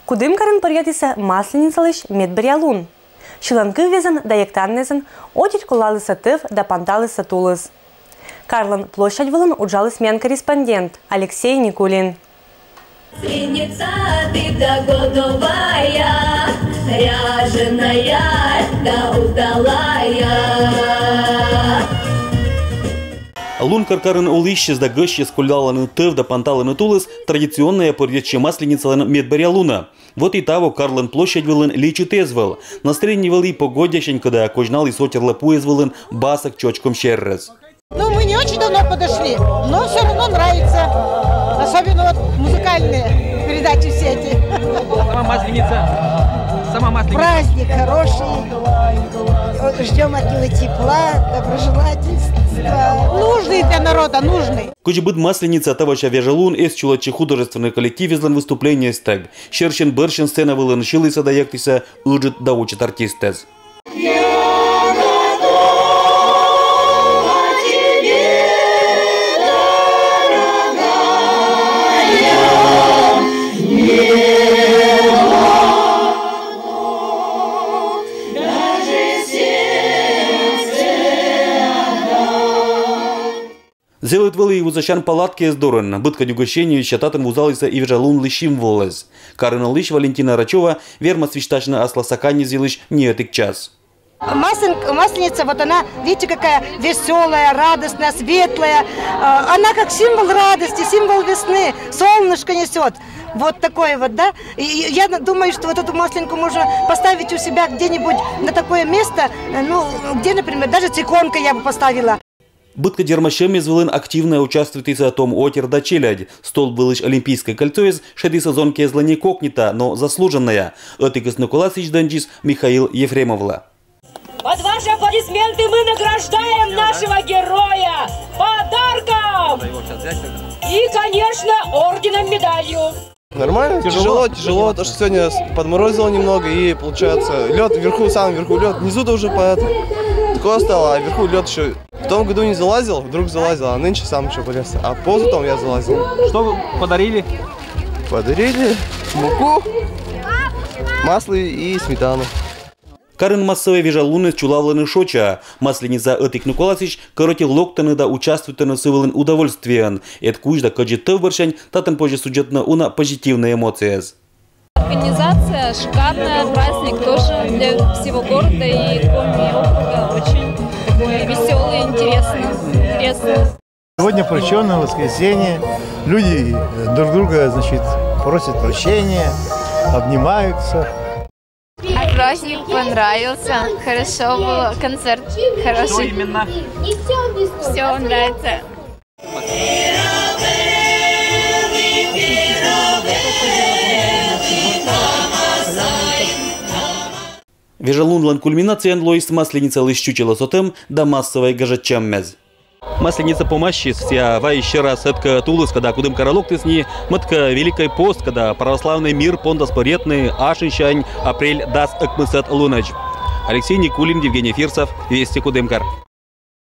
Кудымкарын порядиса масленицалыш медбариалун. Шиланкы везен да яктаннезен, отель кулалыса тыв да панталыса тулыз. Карлан площадь вылын уджалыс мен корреспондент Алексей Никулин. Ряженая да удалая. Лун каркарын улыщес да гыщес куляланы тыв да панталаны тулыс традиционная порядче масленицаланы медбариалуна. Вот и того Карлан площадь вылын личит эзвал. Настроение вели погодящень, когда кожнал и сотерла пуэз вылын басок чочком щеррез. Ну, мы не очень давно подошли, но все равно нравится. Особенно вот музыкальные передачи все эти. Сама масленица. Праздник хороший. Ждем от него тепла, доброжелательства. Нужный для народа, нужный. Кучебыт масленица тавача вежалун эс чулачи художественный коллектив излан выступление стег. Щерщен-бырщен сцена вылын шилыса да яктыса ыжит да учит артистез. Зелет вели узащан палатки с дорон, бытка дюгощению щататым узалися и вежалун лыщим волез. Карына лыщ Валентина Рачева верма свищтачна асла сакани зилыщ не этик час. Масленица, вот она, видите, какая веселая, радостная, светлая. Она как символ радости, символ весны, солнышко несет. Вот такое вот, да? И я думаю, что вот эту масленку можно поставить у себя где-нибудь на такое место, ну, где, например, даже циконка я бы поставила. Бытка дермащем извелын активно участвует и за том отер да челядь. Стол был олимпийской кольцо из шеды сезон кезла не кокнита, но заслуженная. Этикос Николасич Данджис Михаил Ефремовла. Под ваши аплодисменты мы награждаем нашего героя подарком и, конечно, орденом-медалью. Нормально, тяжело, то что сегодня подморозило немного и получается лед вверху, самый вверху лед, внизу-то уже такое стало, а вверху лед еще. В том году не залазил, вдруг залазил, а нынче сам еще полез. А позутом я залазил. Что вы подарили? Подарили муку, масло и сметану. Карын массовая вежалуны чулавланы шоча. Масленица Этик Николасич коротил локтаны да участвует на сывылын удовольствиен. Эт куч да каджит тывбарщань, татан позже сюжетна уна позитивная эмоция. Организация шикарная, праздник тоже для всего города и Коми округа очень такой веселый, интересный. Сегодня прощенное воскресенье, люди друг друга, значит, просят прощения, обнимаются. Праздник понравился, хорошо было, концерт хороший. Что именно? Все нравится. Вежалун кульминация лоис масленица лыщучила сотем да массовой гажачам мез. Масленица помощи вся ва еще раз этка тулыс, когда кудым каралок ты с ней, матка великой пост, когда православный мир пондас поретный, ашинщань, апрель даст экмысет лунач. Алексей Никулин, Евгений Фирсов, Вести Кудымкар.